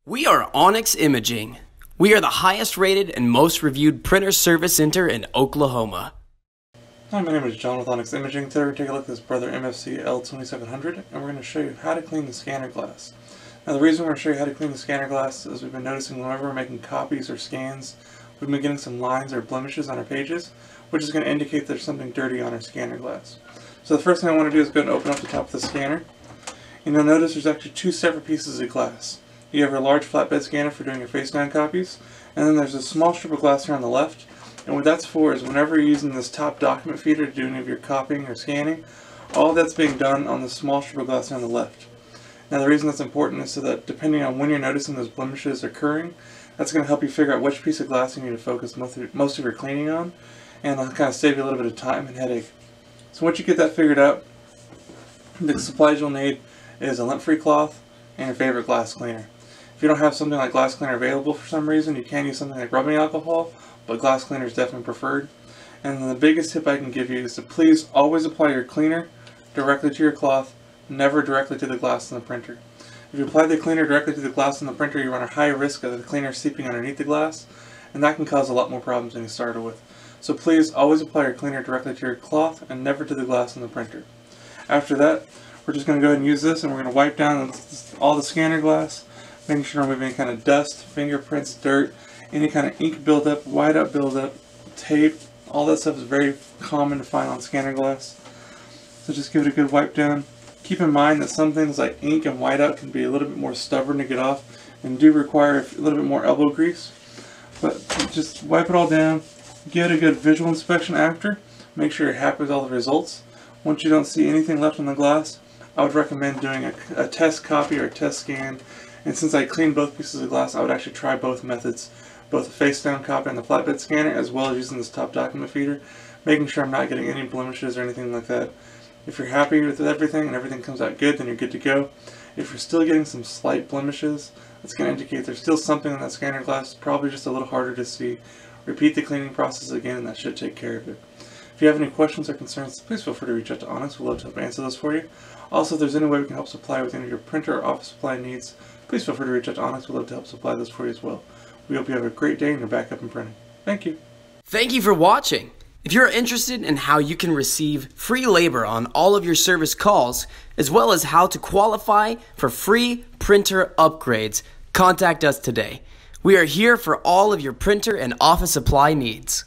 We are Onyx Imaging. We are the highest rated and most reviewed printer service center in Oklahoma. Hi, my name is John with Onyx Imaging. Today we're going to take a look at this Brother MFC L2700 and we're going to show you how to clean the scanner glass. Now the reason we're going to show you how to clean the scanner glass is we've been noticing whenever we're making copies or scans, we've been getting some lines or blemishes on our pages, which is going to indicate there's something dirty on our scanner glass. So the first thing I want to do is go ahead and open up the top of the scanner. And you'll notice there's actually two separate pieces of glass. You have your large flatbed scanner for doing your face down copies, and then there's a small strip of glass here on the left. And what that's for is whenever you're using this top document feeder to do any of your copying or scanning, all that's being done on the small strip of glass here on the left. Now the reason that's important is so that depending on when you're noticing those blemishes occurring, that's going to help you figure out which piece of glass you need to focus most of your cleaning on, and it'll kind of save you a little bit of time and headache. So once you get that figured out, the supplies you'll need is a lint-free cloth and your favorite glass cleaner. If you don't have something like glass cleaner available for some reason, you can use something like rubbing alcohol, but glass cleaner is definitely preferred. And then the biggest tip I can give you is to please always apply your cleaner directly to your cloth, never directly to the glass on the printer. If you apply the cleaner directly to the glass on the printer, you run a high risk of the cleaner seeping underneath the glass, and that can cause a lot more problems than you started with. So please always apply your cleaner directly to your cloth and never to the glass on the printer. After that, we're just going to go ahead and use this, and we're going to wipe down all the scanner glass, making sure I'm removing any kind of dust, fingerprints, dirt, any kind of ink buildup, whiteout buildup, tape. All that stuff is very common to find on scanner glass. So just give it a good wipe down. Keep in mind that some things like ink and whiteout can be a little bit more stubborn to get off and do require a little bit more elbow grease. But just wipe it all down. Give it a good visual inspection after. Make sure you're happy with all the results. Once you don't see anything left on the glass, I would recommend doing a test copy or a test scan. And since I cleaned both pieces of glass, I would actually try both methods, both the face down copy and the flatbed scanner, as well as using this top document feeder, making sure I'm not getting any blemishes or anything like that. If you're happy with everything and everything comes out good, then you're good to go. If you're still getting some slight blemishes, that's going to indicate there's still something in that scanner glass, probably just a little harder to see. Repeat the cleaning process again and that should take care of it. If you have any questions or concerns, please feel free to reach out to Onyx. We'd love to help answer those for you. Also, if there's any way we can help supply with any of your printer or office supply needs, please feel free to reach out to Onyx. We'd love to help supply those for you as well. We hope you have a great day and you're back up and printing. Thank you. Thank you for watching. If you're interested in how you can receive free labor on all of your service calls, as well as how to qualify for free printer upgrades, contact us today. We are here for all of your printer and office supply needs.